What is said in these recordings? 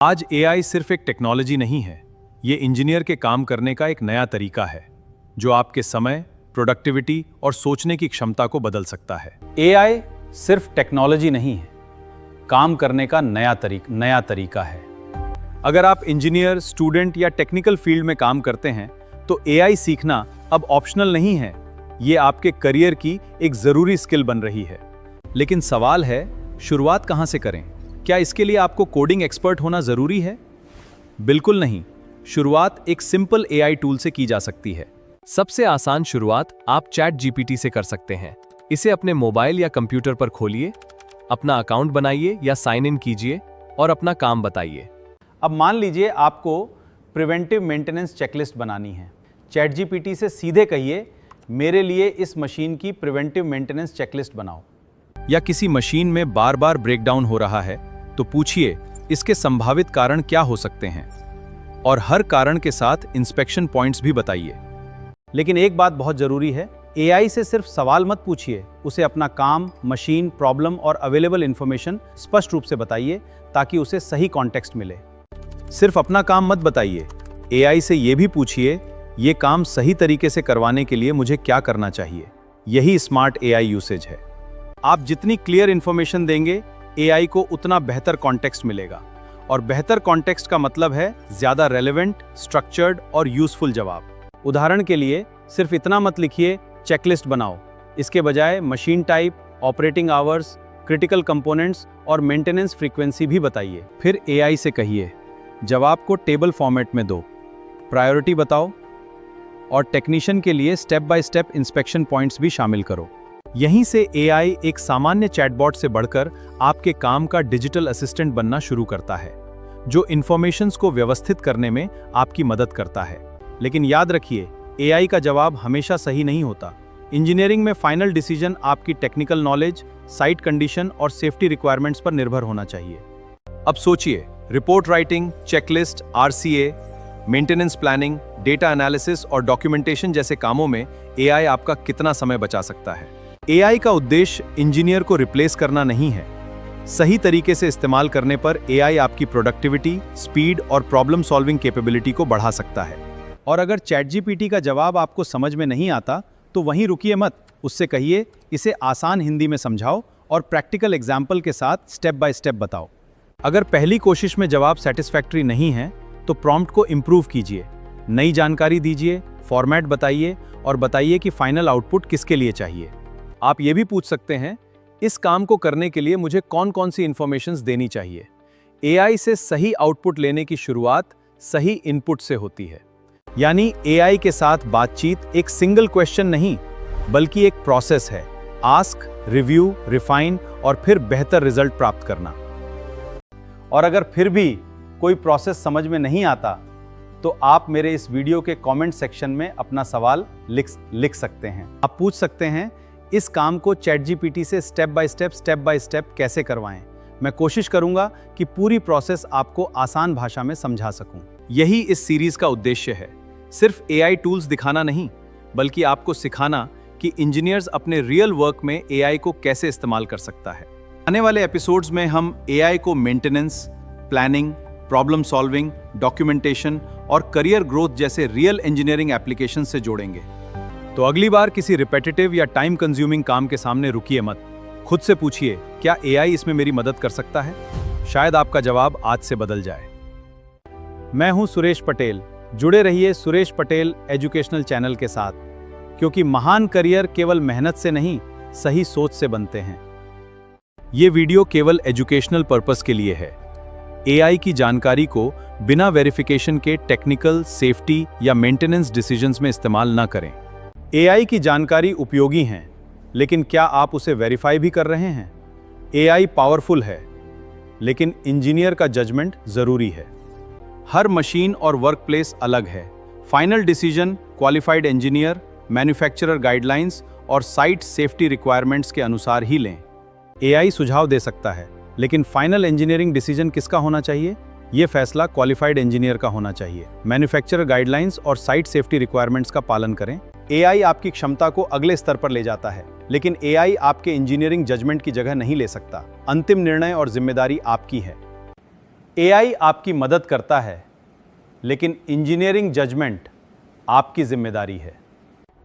आज एआई सिर्फ एक टेक्नोलॉजी नहीं है, ये इंजीनियर के काम करने का एक नया तरीका है जो आपके समय, प्रोडक्टिविटी और सोचने की क्षमता को बदल सकता है। एआई सिर्फ टेक्नोलॉजी नहीं है, काम करने का नया तरीका है। अगर आप इंजीनियर, स्टूडेंट या टेक्निकल फील्ड में काम करते हैं तो एआई सीखना अब ऑप्शनल नहीं है, ये आपके करियर की एक जरूरी स्किल बन रही है। लेकिन सवाल है, शुरुआत कहां से करें? क्या इसके लिए आपको कोडिंग एक्सपर्ट होना जरूरी है? बिल्कुल नहीं। शुरुआत एक सिंपल एआई टूल से की जा सकती है। सबसे आसान शुरुआत आप चैट जीपीटी से कर सकते हैं। इसे अपने मोबाइल या कंप्यूटर पर खोलिए, अपना अकाउंट बनाइए या साइन इन कीजिए और अपना काम बताइए। अब मान लीजिए आपको प्रिवेंटिव मेंटेनेंस चेकलिस्ट बनानी है। चैट जीपीटी से सीधे कहिए, मेरे लिए इस मशीन की प्रिवेंटिव मेंटेनेंस चेकलिस्ट बनाओ। या किसी मशीन में बार बार ब्रेकडाउन हो रहा है तो पूछिए, इसके संभावित कारण क्या हो सकते हैं, और हर कारण के साथ इंस्पेक्शन पॉइंट्स भी बताइए। लेकिन एक बात बहुत जरूरी है, एआई से सिर्फ सवाल मत पूछिए, उसे अपना काम, मशीन, प्रॉब्लम और अवेलेबल इंफॉर्मेशन स्पष्ट रूप से बताइए ताकि उसे सही कॉन्टेक्स्ट मिले। सिर्फ अपना काम मत बताइए, एआई से यह भी पूछिए, ये काम सही तरीके से करवाने के लिए मुझे क्या करना चाहिए। यही स्मार्ट एआई यूसेज है। आप जितनी क्लियर इंफॉर्मेशन देंगे, एआई को उतना बेहतर कॉन्टेक्स्ट मिलेगा, और बेहतर कॉन्टेक्स्ट का मतलब है ज्यादा रेलेवेंट, स्ट्रक्चर्ड और यूजफुल जवाब। उदाहरण के लिए सिर्फ इतना मत लिखिए चेकलिस्ट बनाओ, इसके बजाय machine type, operating hours, critical components और मेंटेनेंस फ्रीक्वेंसी भी बताइए। फिर एआई से कहिए, जवाब को टेबल फॉर्मेट में दो, प्रायोरिटी बताओ और टेक्नीशियन के लिए step by step inspection points भी शामिल करो। यहीं से एआई एक सामान्य चैटबॉट से बढ़कर आपके काम का डिजिटल असिस्टेंट बनना शुरू करता है, जो इंफॉर्मेशंस को व्यवस्थित करने में आपकी मदद करता है। लेकिन याद रखिए, एआई का जवाब हमेशा सही नहीं होता। इंजीनियरिंग में फाइनल डिसीजन आपकी टेक्निकल नॉलेज, साइट कंडीशन और सेफ्टी रिक्वायरमेंट्स पर निर्भर होना चाहिए। अब सोचिए, report writing, checklist, RCA, maintenance planning, data analysis और डॉक्यूमेंटेशन जैसे कामों में एआई आपका कितना समय बचा सकता है। एआई का उद्देश्य इंजीनियर को रिप्लेस करना नहीं है। सही तरीके से इस्तेमाल करने पर एआई आपकी प्रोडक्टिविटी, स्पीड और प्रॉब्लम सॉल्विंग कैपेबिलिटी को बढ़ा सकता है। और अगर चैट जीपीटी का जवाब आपको समझ में नहीं आता तो वहीं रुकिए मत, उससे कहिए, इसे आसान हिंदी में समझाओ और प्रैक्टिकल एग्जाम्पल के साथ स्टेप बाय स्टेप बताओ। अगर पहली कोशिश में जवाब सेटिस्फैक्ट्री नहीं है तो प्रॉम्प्ट को इम्प्रूव कीजिए, नई जानकारी दीजिए, फॉर्मेट बताइए और बताइए कि फाइनल आउटपुट किसके लिए चाहिए। आप ये भी पूछ सकते हैं, इस काम को करने के लिए मुझे कौन कौन सी इंफॉर्मेशंस देनी चाहिए। एआई से सही आउटपुट लेने की शुरुआत सही इनपुट से होती है। यानी एआई के साथ बातचीत एक सिंगल क्वेश्चन नहीं, बल्कि एक प्रोसेस है। आस्क, रिव्यू, रिफाइन और फिर बेहतर रिजल्ट प्राप्त करना। और अगर फिर भी कोई प्रोसेस समझ में नहीं आता तो आप मेरे इस वीडियो के कमेंट सेक्शन में अपना सवाल लिख सकते हैं। आप पूछ सकते हैं, इस काम को चैट जीपीटी से स्टेप बाय स्टेप कैसे करवाएं। मैं कोशिश करूंगा कि पूरी प्रोसेस आपको आसान भाषा में समझा सकूं। यही इस सीरीज का उद्देश्य है, सिर्फ एआई टूल्स दिखाना नहीं, बल्कि आपको सिखाना कि इंजीनियर्स अपने रियल वर्क में एआई को कैसे इस्तेमाल कर सकता है। आने वाले एपिसोड्स में हम एआई को maintenance, planning, problem solving, documentation और करियर ग्रोथ जैसे रियल इंजीनियरिंग एप्लीकेशन से जोड़ेंगे। तो अगली बार किसी रिपेटिटिव या टाइम कंज्यूमिंग काम के सामने रुकिए मत। खुद से पूछिए, क्या एआई इसमें मेरी मदद कर सकता है? शायद आपका जवाब आज से बदल जाए। मैं हूं सुरेश पटेल। जुड़े रहिए सुरेश पटेल एजुकेशनल चैनल के साथ, क्योंकि महान करियर केवल मेहनत से नहीं, सही सोच से बनते हैं। ये वीडियो केवल एजुकेशनल पर्पस के लिए है। एआई की जानकारी को बिना वेरिफिकेशन के टेक्निकल, सेफ्टी या मेंटेनेंस डिसीजंस में इस्तेमाल ना करें। एआई की जानकारी उपयोगी है, लेकिन क्या आप उसे वेरीफाई भी कर रहे हैं? एआई पावरफुल है, लेकिन इंजीनियर का जजमेंट जरूरी है। हर मशीन और वर्कप्लेस अलग है। Final decision qualified engineer, manufacturer guidelines और साइट सेफ्टी रिक्वायरमेंट्स के अनुसार ही लें। एआई सुझाव दे सकता है, लेकिन फाइनल इंजीनियरिंग डिसीजन किसका होना चाहिए? ये फैसला क्वालिफाइड इंजीनियर का होना चाहिए। मैन्युफैक्चरर गाइडलाइंस और साइट सेफ्टी रिक्वायरमेंट्स का पालन करें। एआई आपकी क्षमता को अगले स्तर पर ले जाता है, लेकिन एआई आपके इंजीनियरिंग जजमेंट की जगह नहीं ले सकता। अंतिम निर्णय और जिम्मेदारी आपकी है। एआई आपकी मदद करता है, लेकिन इंजीनियरिंग जजमेंट आपकी जिम्मेदारी है।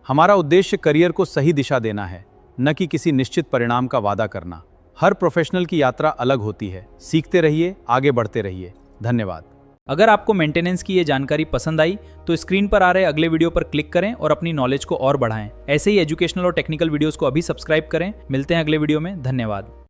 हमारा उद्देश्य करियर को सही दिशा देना है, न कि किसी निश्चित परिणाम का वादा करना। हर प्रोफेशनल की यात्रा अलग होती है। सीखते रहिए, आगे बढ़ते रहिए। धन्यवाद। अगर आपको मेंटेनेंस की ये जानकारी पसंद आई तो स्क्रीन पर आ रहे अगले वीडियो पर क्लिक करें और अपनी नॉलेज को और बढ़ाएं। ऐसे ही एजुकेशनल और टेक्निकल वीडियोस को अभी सब्सक्राइब करें। मिलते हैं अगले वीडियो में। धन्यवाद।